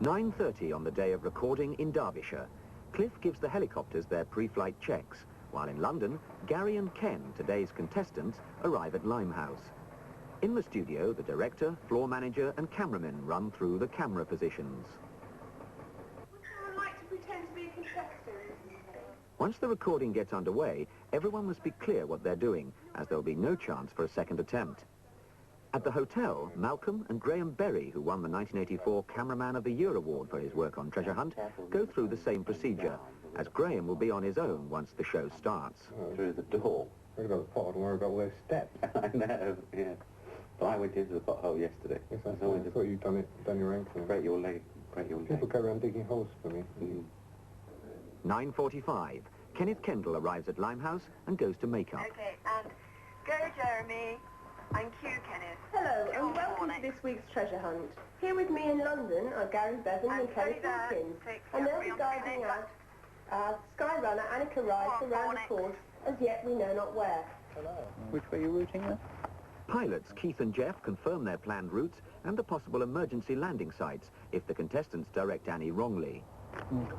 9:30 on the day of recording in Derbyshire. Cliff gives the helicopters their pre-flight checks, while in London, Gary and Ken, today's contestants, arrive at Limehouse. In the studio, the director, floor manager and cameramen run through the camera positions. Would someone like to pretend to be a contestant? Once the recording gets underway, everyone must be clear what they're doing, as there'll be no chance for a second attempt. At the hotel, Malcolm and Graham Berry, who won the 1984 Cameraman of the Year award for his work on Treasure Hunt, go through the same procedure, as Graham will be on his own once the show starts. Through the door. Worried about the pothole, worried about all those steps. I know, yeah. But I went into the pothole yesterday. Yes, I thought you'd done your ankle. Break your leg. People go around digging holes for me. 9:45. Kenneth Kendall arrives at Limehouse and goes to makeup. Okay, and go Jeremy, and cue Kenneth. Hello, and welcome to this week's Treasure Hunt. Here with me in London are Gary Bevan and Kelly Hawkins, and they'll be guiding us, Sky Runner Annika Rice around the course, as yet we know not where. Hello. Which way are you routing then? Pilots Keith and Jeff confirm their planned routes and the possible emergency landing sites if the contestants direct Annie wrongly.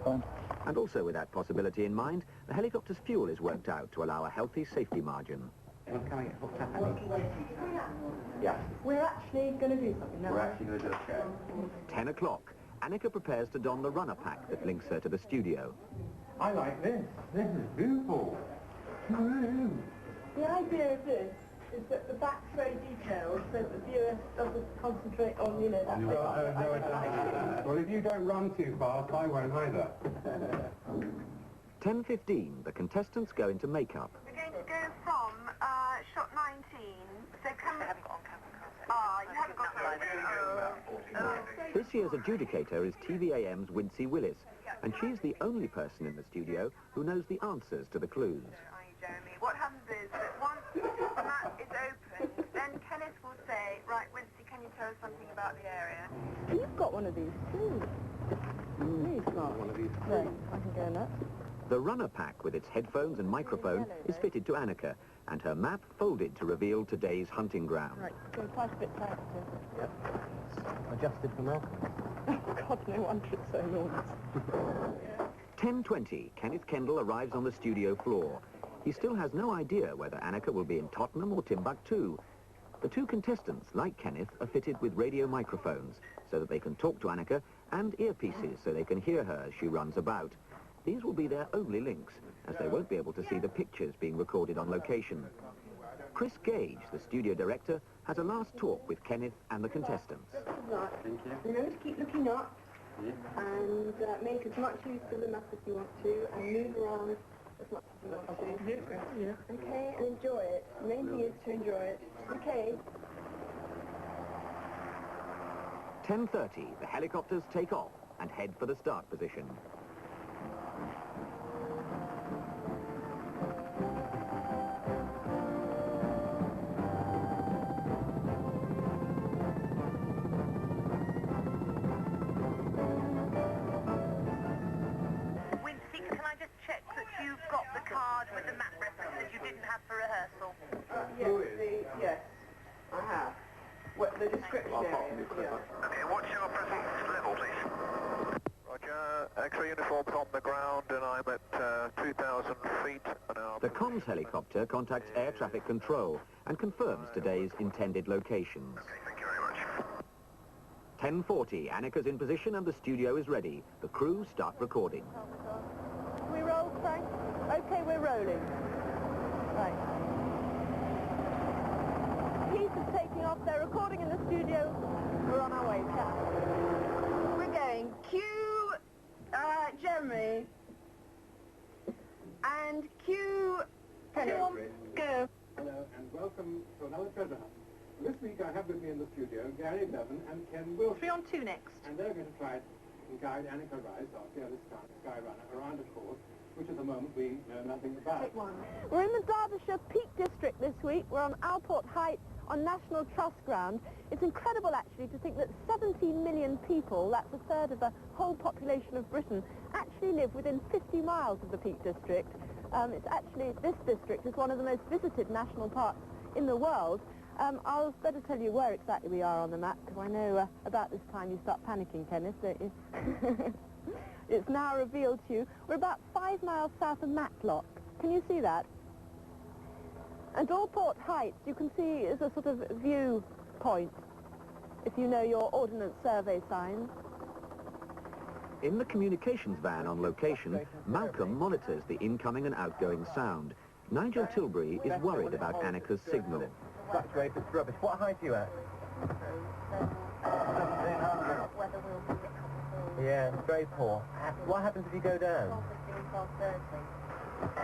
Fine. And also with that possibility in mind, the helicopter's fuel is worked out to allow a healthy safety margin. Can I get hooked up, Annie? Yeah. We're actually going to do something now. We're actually going to do a show. 10 o'clock. Annika prepares to don the runner pack that links her to the studio. I like this. This is beautiful. The idea of this is that the back's very detailed, so that the viewer doesn't concentrate on, you know, that Well, if you don't run too fast, I won't either. 10:15. The contestants go into makeup. We're going to go from shot 19, so come... I haven't got on camera. You haven't got on. This year's adjudicator is TVAM's Wincy Willis, and she's the only person in the studio who knows the answers to the clues. Jeremy, what happens is that once the map is opened, then Kenneth will say, right, Wincy, can you tell us something about the area? You've got one of these too. Really smart. One of these. Right, I can go nuts. The runner pack with its headphones and microphone is fitted to Annika, and her map folded to reveal today's hunting ground. Right, go quite a bit tighter. Yep. Adjusted for Malcolm. Oh God, no wonder it's so enormous. 10:20. Kenneth Kendall arrives on the studio floor. He still has no idea whether Annika will be in Tottenham or Timbuktu. The two contestants, like Kenneth, are fitted with radio microphones so that they can talk to Annika, and earpieces so they can hear her as she runs about. These will be their only links, as they won't be able to see the pictures being recorded on location. Chris Gage, the studio director, has a last talk with Kenneth and the contestants. Thank you. Remember to keep looking up, and make as much use of the map as you want to, and move around as much as you want to. Yeah. Okay, and enjoy it. The main thing is to enjoy it. Okay. 10:30. The helicopters take off and head for the start position. With the map reference that you didn't have for rehearsal. Yes, I have. What, the description area? Yeah. Okay, what's your present level, please? Roger, X-ray uniform on the ground, and I'm at 2,000 feet an hour. The comms helicopter contacts air traffic control and confirms today's intended locations. Okay, thank you very much. 10:40. Annika's in position and the studio is ready. The crew start recording. We roll, Frank? Okay, we're rolling. Right. Heat is taking off. They're recording in the studio. We're on our way. We're going. Cue Jeremy. And cue... Go. Hello, and welcome to another Treasure Hunt. This week I have with me in the studio Gary Bevan and Ken Wilson. 3 on 2 next. And they're going to try and guide Annika Rice, our fearless Sky Runner, around a course which at the moment we know nothing about. We're in the Derbyshire Peak District this week. We're on Alport Height on National Trust ground. It's incredible actually to think that 17 million people, that's a third of the whole population of Britain, actually live within 50 miles of the Peak District. It's actually, this district is one of the most visited national parks in the world, I'll better tell you where exactly we are on the map, because I know about this time you start panicking, Kenneth, don't you? It's now revealed to you. We're about 5 miles south of Matlock. Can you see that? And Allport Heights, you can see, is a sort of view point, if you know your Ordnance Survey signs. In the communications van on location, Malcolm monitors the incoming and outgoing sound. Nigel Tilbury is worried about Annika's signal. Fluctuated rubbish. What height are you at? 1,700. Yeah, it's very poor. What happens if you go down?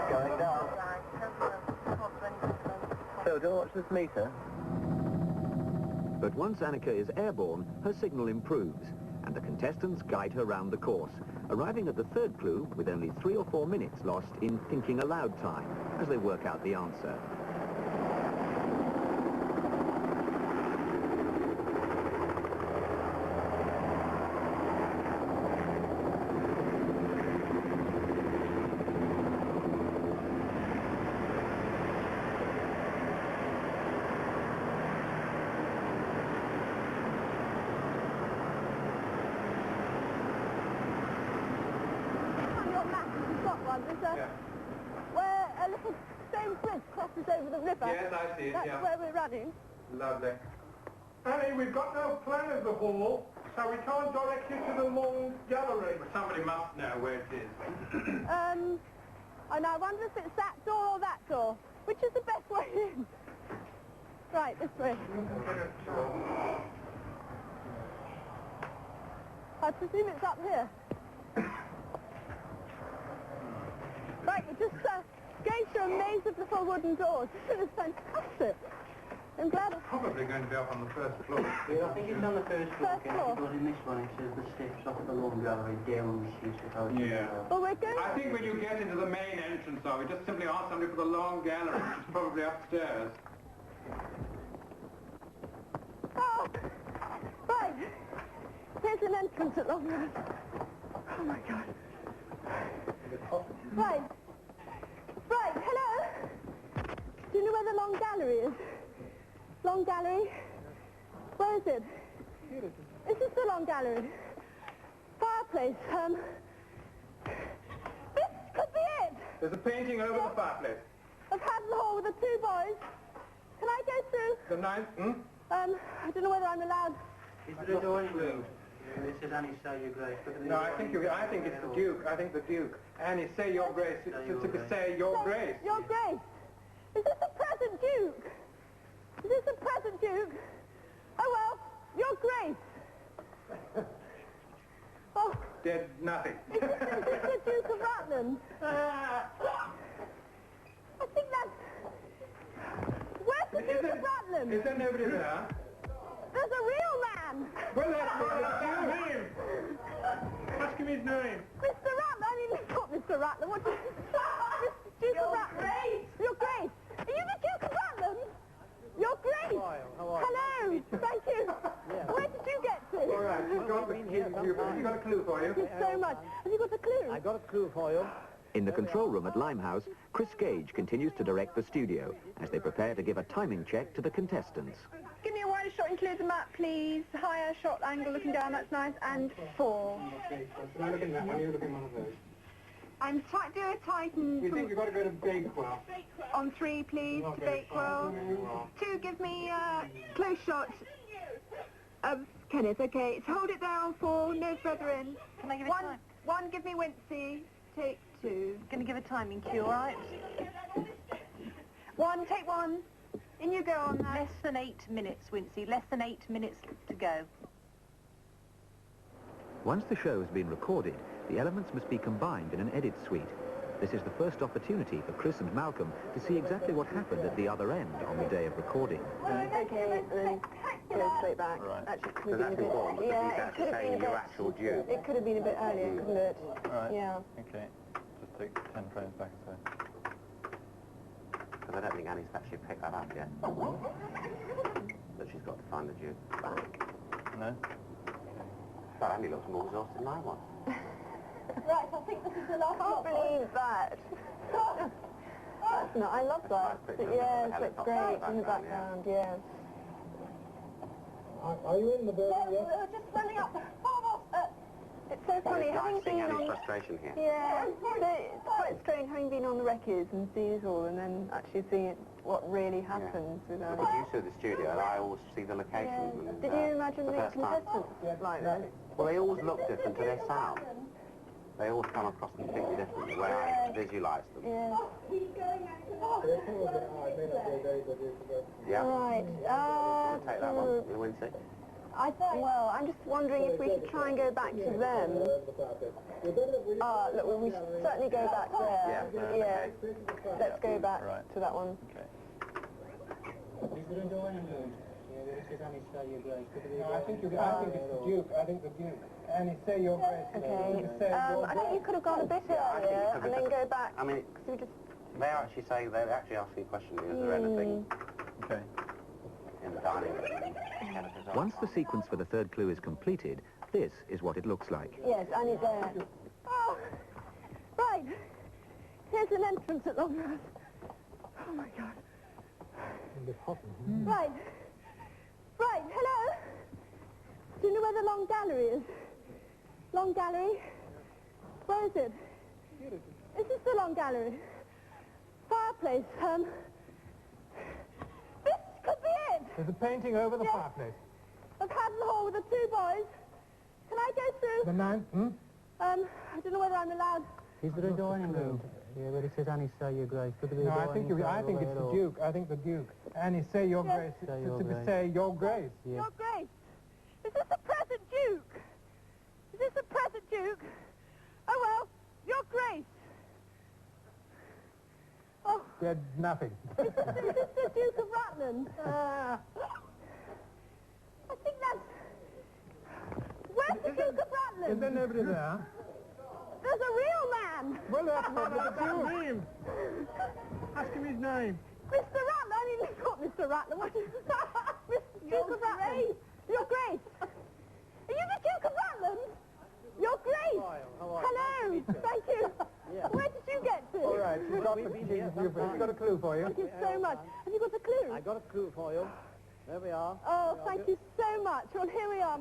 Going down. So, do you watch this meter? But once Annika is airborne, her signal improves, and the contestants guide her round the course, arriving at the third clue with only 3 or 4 minutes lost in thinking aloud time as they work out the answer. Where a little stone bridge crosses over the river. Yes, I see it, That's where we're running. Lovely. Annie, we've got no plan of the hall, so we can't direct you to the long gallery. Well, somebody must know where it is. And I wonder if it's that door or that door. Which is the best way in? Right, this way. I presume it's up here. Right, we're just going through a maze of little wooden doors. This is fantastic. I'm glad. It's probably going to be up on the first floor. Yeah, I think it's on the first floor, First floor. because in this one it says the steps off the long gallery down the street. Yeah. Well, we're going. I think when you get into the main entrance, though, we just simply ask somebody for the long gallery, which is probably upstairs. Oh, right. Here's an entrance at long last. Oh my God. Right. Right, hello. Do you know where the long gallery is? Long gallery? Where is it? Is this the long gallery? Fireplace. This could be it. There's a painting over the fireplace. I've had the hall with the 2 boys. Can I go through? The ninth, I don't know whether I'm allowed. Is there a door in room? It says Annie, say your grace. No, I think it's the Duke. I think the Duke. Annie, say your grace. Say your grace. Your Grace. Is this a present Duke? Is this a present Duke? Oh well, Your Grace. Oh. Did nothing. Is this the Duke of Rutland? I think that's... Where's the Duke of Rutland? Is there nobody there? There's a real man. Well, that's him. Ask him his name. Mr. Rutland. I mean, not Mr. Rutland. What do you... Mr. Duke of Rutland. Grace. Your Grace. Are you the Duke of Rutland? Your Grace. Hello. Thank you. Where did you get to? All right, you've got a clue for you. Thank you so much. Have you got a clue? I got a clue for you. In the control room at Limehouse, Chris Gage continues to direct the studio as they prepare to give a timing check to the contestants. Give me a wider shot, include the map, please. Higher shot angle looking down, that's nice. And 4. I'm looking at that one, you're looking at one of those. And do a Titan You think you've got to go to Bakewell? on 3, please, to Bakewell. 2, give me a close shot of Kenneth, okay. So hold it there on 4, no further in. Can I give it time? 1, give me Wincy, take 2. Going to give a timing cue, all right? 1, take 1. In you go on now. Less than 8 minutes, Wincy. Less than 8 minutes to go. Once the show has been recorded, the elements must be combined in an edit suite. This is the first opportunity for Chris and Malcolm to see exactly what happened at the other end on the day of recording. Okay, and then go straight back. Right. Actually, it could So have been that's a bit... important, because Yeah, you it have to could have say been a your bit... actual due. It could have been a bit earlier, couldn't it? Right. Yeah. Okay. Just take 10 frames back or so. Because I don't think Annie's actually picked that up yet. But she's got to find the due. No? But Annie looks more exhausted than I was. Right, I think this is the last lot. I can't believe that. That's not, I love that. Nice picture of Yes, the it's helicopter great in the in the background, background, yes. Are you in the building Yes, yet? we're just running up. It's so funny having been on... frustration here. Yeah, it's quite strange having been on the records and seen it all and then actually seeing it, what really happens with I'm used to the studio and I always see the locations. Yeah. And, Did you imagine the first time. contestants like this? Well, they always look different to their sound. They always come across completely different the way I visualise them. Yeah. Yeah? Right. I'll take that one. You win it. Well, I'm just wondering if we should try and go back to them. Look, we should certainly go back there. Yeah. Let's go back to that one. Okay. No, I think it's the Duke. I think the Duke. And he say your grace. Okay. I think you could have gone a bit earlier and then go back. I mean, they actually say, they actually ask you a question, is there anything in the dining room? Once the sequence for the third clue is completed, this is what it looks like. Yes, and it's there. Oh, right. Here's an entrance at long last. Oh my God. Right. Right, hello. Do you know where the long gallery is? Long gallery? Where is it? Is this the long gallery? Fireplace, this could be it. There's a painting over the fireplace. I've had the hall with the two boys. Can I go through? The ninth, I don't know whether I'm allowed. Is there a dining room? Yeah, where it says Annie, say your grace. Could there be a No, I dining think room it's the Duke. I think the Duke. And he say your grace. Say your grace. Say your grace. Yeah. Your Grace. Is this the present Duke? Is this the present Duke? Oh, well, Your Grace. Oh. Said nothing. Is this the Duke of Rutland? I think that's... Where's the Duke of Rutland? Is there nobody there? There's a real man. Well, that's not his name. Ask him his name. Mr. Rattler. I mean, not Mr. Rattler. What is Mr. Duke of Rutland. Your Grace. Are you the Duke of Rutland? Your Grace. Hello. Thank you. Where did you get to? All right, you've got a clue for you. Thank you so much. Have you got a clue? I got a clue for you. There we are. Oh, thank you so much. Well, here we are.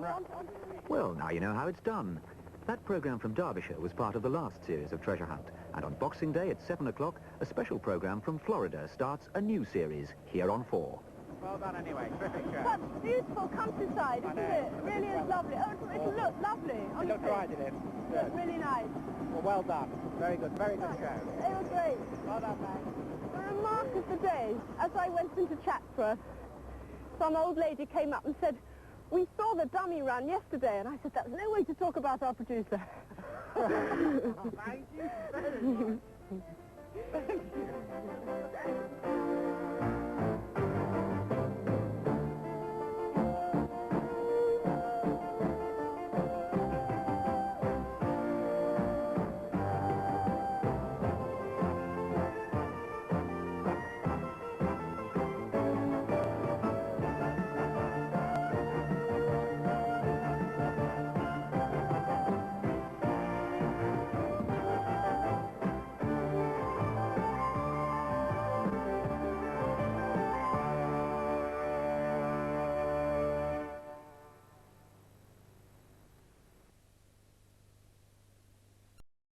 Well, now you know how it's done. That programme from Derbyshire was part of the last series of Treasure Hunt. And on Boxing Day at 7 o'clock, a special programme from Florida starts a new series here on 4. Well done anyway. Terrific show. Such beautiful countryside, isn't it? It really is lovely. Oh, it looked lovely. It looked right, did it? It was really nice. Well done. Very good show. It was great. Well done, man. The remark of the day, as I went into Chatsworth, some old lady came up and said, "We saw the dummy run yesterday," and I said, "That's no way to talk about our producer." Thank you very much.